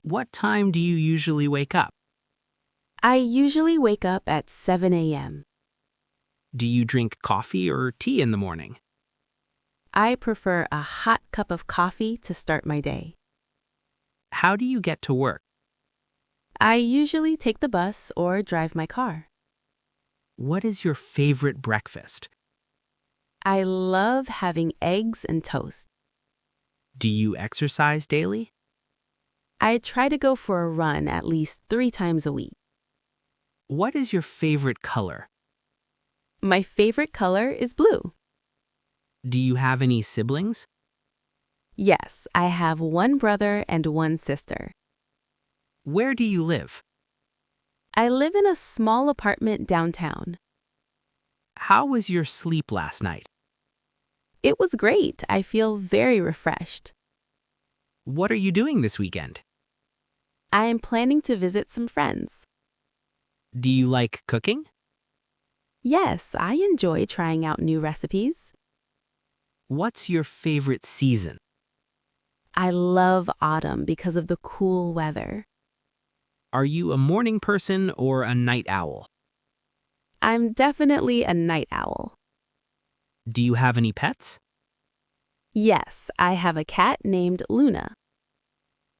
What time do you usually wake up? I usually wake up at 7 a.m. Do you drink coffee or tea in the morning? I prefer a hot cup of coffee to start my day. How do you get to work? I usually take the bus or drive my car. What is your favorite breakfast? I love having eggs and toast. Do you exercise daily? I try to go for a run at least 3 times a week. What is your favorite color? My favorite color is blue. Do you have any siblings? Yes, I have one brother and one sister. Where do you live? I live in a small apartment downtown. How was your sleep last night? It was great. I feel very refreshed. What are you doing this weekend? I am planning to visit some friends. Do you like cooking? Yes, I enjoy trying out new recipes. What's your favorite season? I love autumn because of the cool weather. Are you a morning person or a night owl? I'm definitely a night owl. Do you have any pets? Yes, I have a cat named Luna.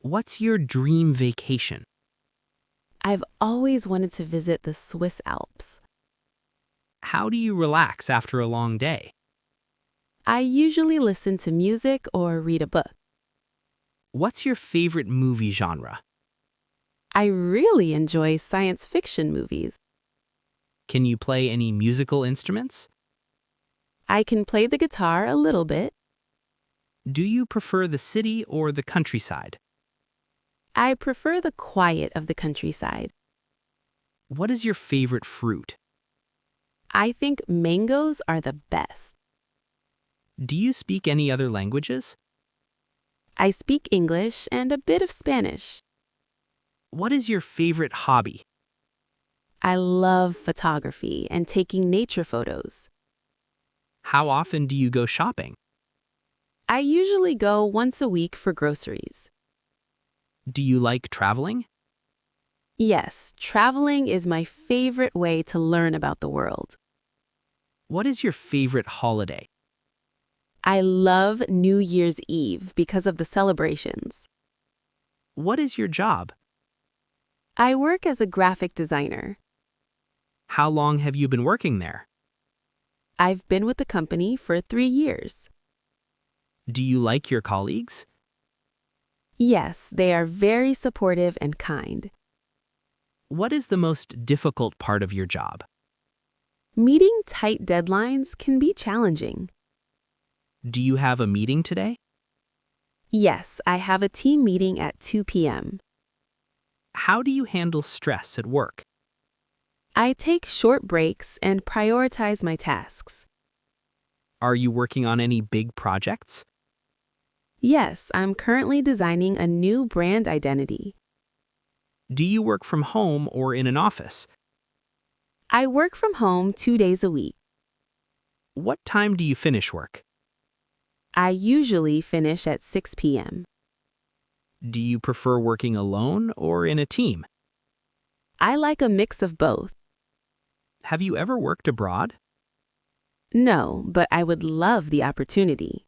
What's your dream vacation? I've always wanted to visit the Swiss Alps. How do you relax after a long day? I usually listen to music or read a book. What's your favorite movie genre? I really enjoy science fiction movies. Can you play any musical instruments? I can play the guitar a little bit. Do you prefer the city or the countryside? I prefer the quiet of the countryside. What is your favorite fruit? I think mangoes are the best. Do you speak any other languages? I speak English and a bit of Spanish. What is your favorite hobby? I love photography and taking nature photos. How often do you go shopping? I usually go once a week for groceries. Do you like traveling? Yes, traveling is my favorite way to learn about the world. What is your favorite holiday? I love New Year's Eve because of the celebrations. What is your job? I work as a graphic designer. How long have you been working there? I've been with the company for 3 years. Do you like your colleagues? Yes, they are very supportive and kind. What is the most difficult part of your job? Meeting tight deadlines can be challenging. Do you have a meeting today? Yes, I have a team meeting at 2 p.m. How do you handle stress at work? I take short breaks and prioritize my tasks. Are you working on any big projects? Yes, I'm currently designing a new brand identity. Do you work from home or in an office? I work from home 2 days a week. What time do you finish work? I usually finish at 6 p.m. Do you prefer working alone or in a team? I like a mix of both. Have you ever worked abroad? No, but I would love the opportunity.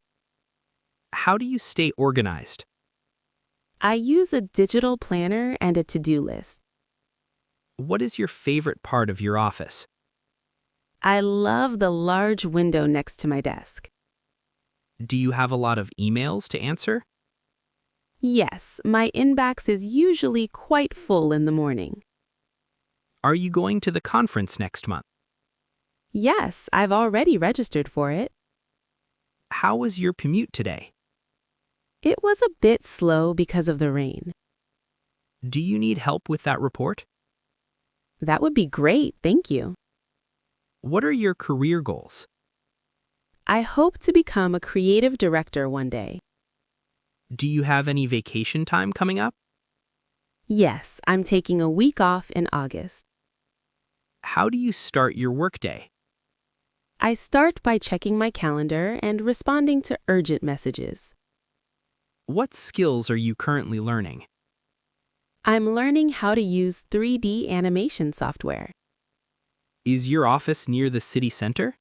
How do you stay organized? I use a digital planner and a to-do list. What is your favorite part of your office? I love the large window next to my desk. Do you have a lot of emails to answer? Yes, my inbox is usually quite full in the morning. Are you going to the conference next month? Yes, I've already registered for it. How was your commute today? It was a bit slow because of the rain. Do you need help with that report? That would be great, thank you. What are your career goals? I hope to become a creative director one day. Do you have any vacation time coming up? Yes, I'm taking a week off in August. How do you start your workday? I start by checking my calendar and responding to urgent messages. What skills are you currently learning? I'm learning how to use 3D animation software. Is your office near the city center?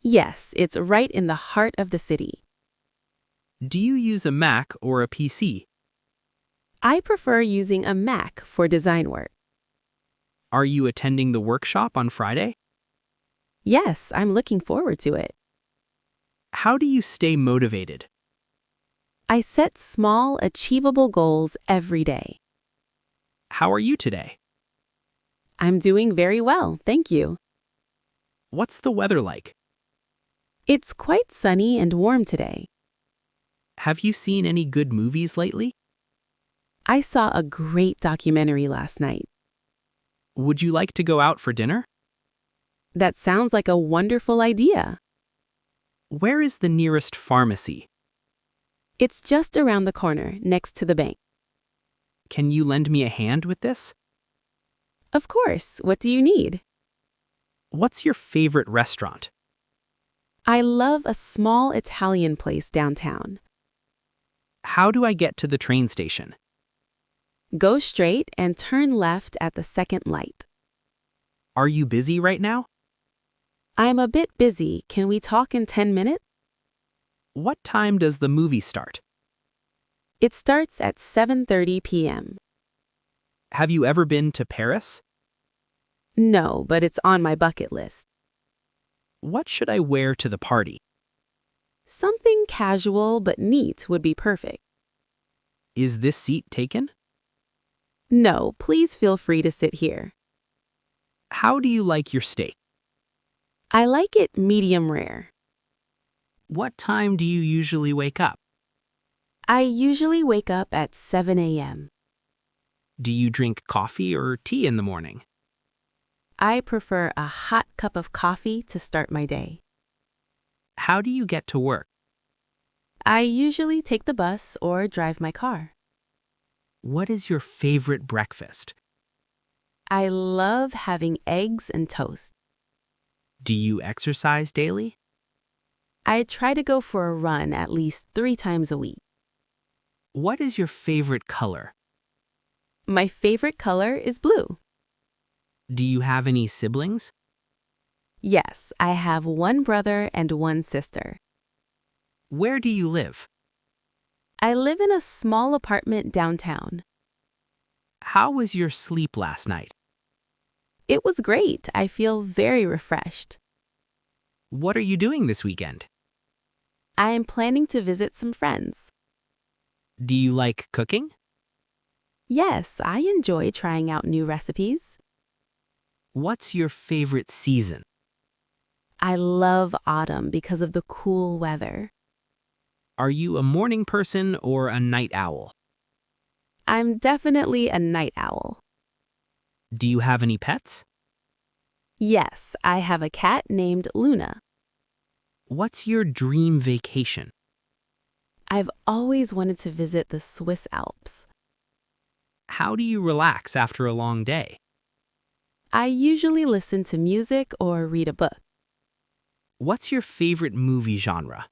Yes, it's right in the heart of the city. Do you use a Mac or a PC? I prefer using a Mac for design work. Are you attending the workshop on Friday? Yes, I'm looking forward to it. How do you stay motivated? I set small, achievable goals every day. How are you today? I'm doing very well, thank you. What's the weather like? It's quite sunny and warm today. Have you seen any good movies lately? I saw a great documentary last night. Would you like to go out for dinner? That sounds like a wonderful idea. Where is the nearest pharmacy? It's just around the corner, next to the bank. Can you lend me a hand with this? Of course, what do you need? What's your favorite restaurant? I love a small Italian place downtown. How do I get to the train station? Go straight and turn left at the second light. Are you busy right now? I'm a bit busy. Can we talk in 10 minutes? What time does the movie start? It starts at 7:30 p.m. Have you ever been to Paris? No, but it's on my bucket list. What should I wear to the party? Something casual but neat would be perfect. Is this seat taken? No, please feel free to sit here. How do you like your steak? I like it medium rare. What time do you usually wake up? I usually wake up at 7 a.m. Do you drink coffee or tea in the morning? I prefer a hot cup of coffee to start my day. How do you get to work? I usually take the bus or drive my car. What is your favorite breakfast? I love having eggs and toast. Do you exercise daily? I try to go for a run at least 3 times a week. What is your favorite color? My favorite color is blue. Do you have any siblings? Yes, I have one brother and one sister. Where do you live? I live in a small apartment downtown. How was your sleep last night? It was great. I feel very refreshed. What are you doing this weekend? I am planning to visit some friends. Do you like cooking? Yes, I enjoy trying out new recipes. What's your favorite season? I love autumn because of the cool weather. Are you a morning person or a night owl? I'm definitely a night owl. Do you have any pets? Yes, I have a cat named Luna. What's your dream vacation? I've always wanted to visit the Swiss Alps. How do you relax after a long day? I usually listen to music or read a book. What's your favorite movie genre?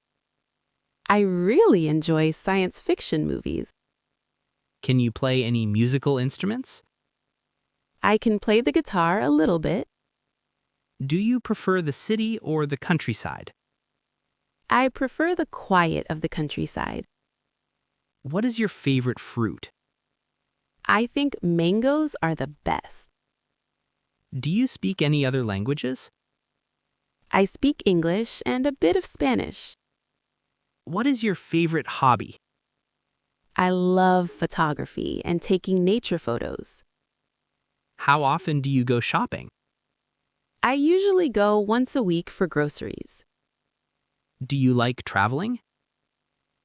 I really enjoy science fiction movies. Can you play any musical instruments? I can play the guitar a little bit. Do you prefer the city or the countryside? I prefer the quiet of the countryside. What is your favorite fruit? I think mangoes are the best. Do you speak any other languages? I speak English and a bit of Spanish. What is your favorite hobby? I love photography and taking nature photos. How often do you go shopping? I usually go once a week for groceries. Do you like traveling?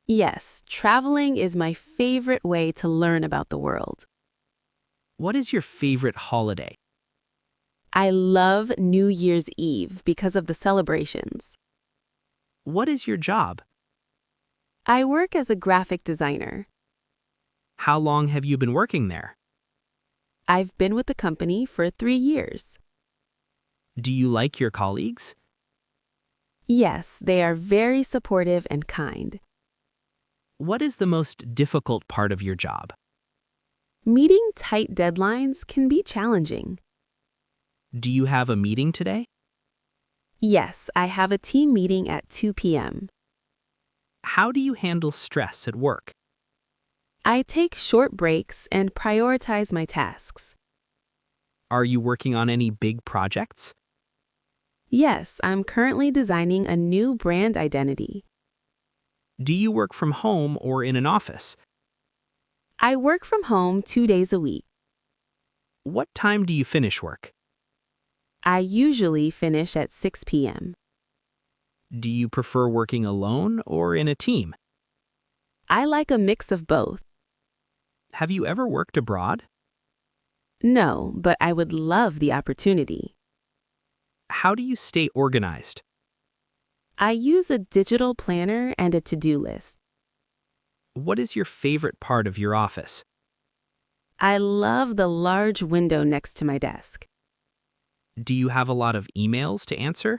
Yes, traveling is my favorite way to learn about the world. What is your favorite holiday? I love New Year's Eve because of the celebrations. What is your job? I work as a graphic designer. How long have you been working there? I've been with the company for 3 years. Do you like your colleagues? Yes, they are very supportive and kind. What is the most difficult part of your job? Meeting tight deadlines can be challenging. Do you have a meeting today? Yes, I have a team meeting at 2 p.m. How do you handle stress at work? I take short breaks and prioritize my tasks. Are you working on any big projects? Yes, I'm currently designing a new brand identity. Do you work from home or in an office? I work from home 2 days a week. What time do you finish work? I usually finish at 6 p.m. Do you prefer working alone or in a team? I like a mix of both. Have you ever worked abroad? No, but I would love the opportunity. How do you stay organized? I use a digital planner and a to-do list. What is your favorite part of your office? I love the large window next to my desk. Do you have a lot of emails to answer?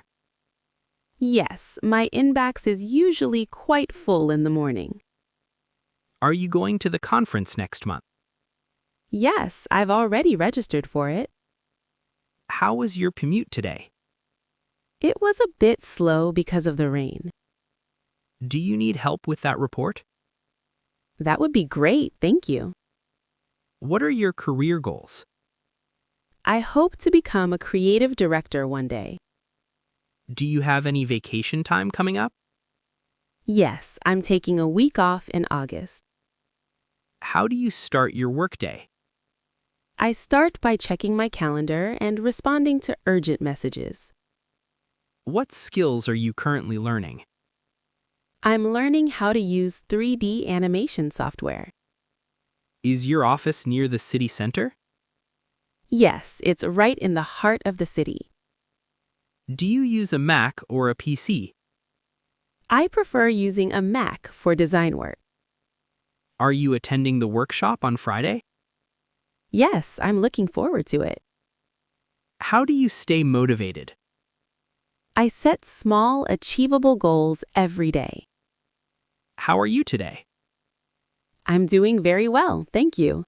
Yes, my inbox is usually quite full in the morning. Are you going to the conference next month? Yes, I've already registered for it. How was your commute today? It was a bit slow because of the rain. Do you need help with that report? That would be great, thank you. What are your career goals? I hope to become a creative director one day. Do you have any vacation time coming up? Yes, I'm taking a week off in August. How do you start your workday? I start by checking my calendar and responding to urgent messages. What skills are you currently learning? I'm learning how to use 3D animation software. Is your office near the city center? Yes, it's right in the heart of the city. Do you use a Mac or a PC? I prefer using a Mac for design work. Are you attending the workshop on Friday? Yes, I'm looking forward to it. How do you stay motivated? I set small, achievable goals every day. How are you today? I'm doing very well, thank you.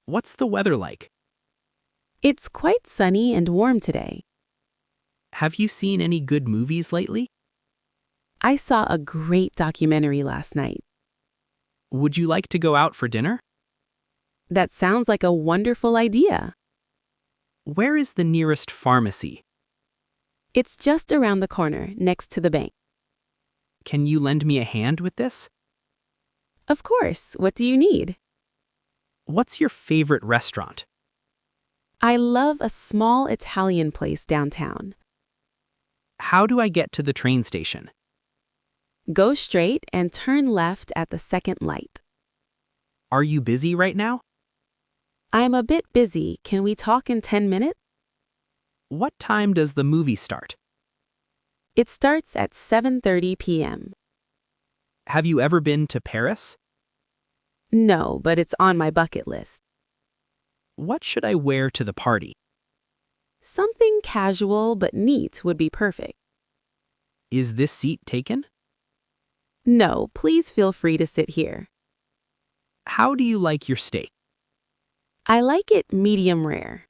What's the weather like? It's quite sunny and warm today. Have you seen any good movies lately? I saw a great documentary last night. Would you like to go out for dinner? That sounds like a wonderful idea. Where is the nearest pharmacy? It's just around the corner, next to the bank. Can you lend me a hand with this? Of course, what do you need? What's your favorite restaurant? I love a small Italian place downtown. How do I get to the train station? Go straight and turn left at the second light. Are you busy right now? I'm a bit busy. Can we talk in 10 minutes? What time does the movie start? It starts at 7:30 p.m. Have you ever been to Paris? No, but it's on my bucket list. What should I wear to the party? Something casual but neat would be perfect. Is this seat taken? No, please feel free to sit here. How do you like your steak? I like it medium rare.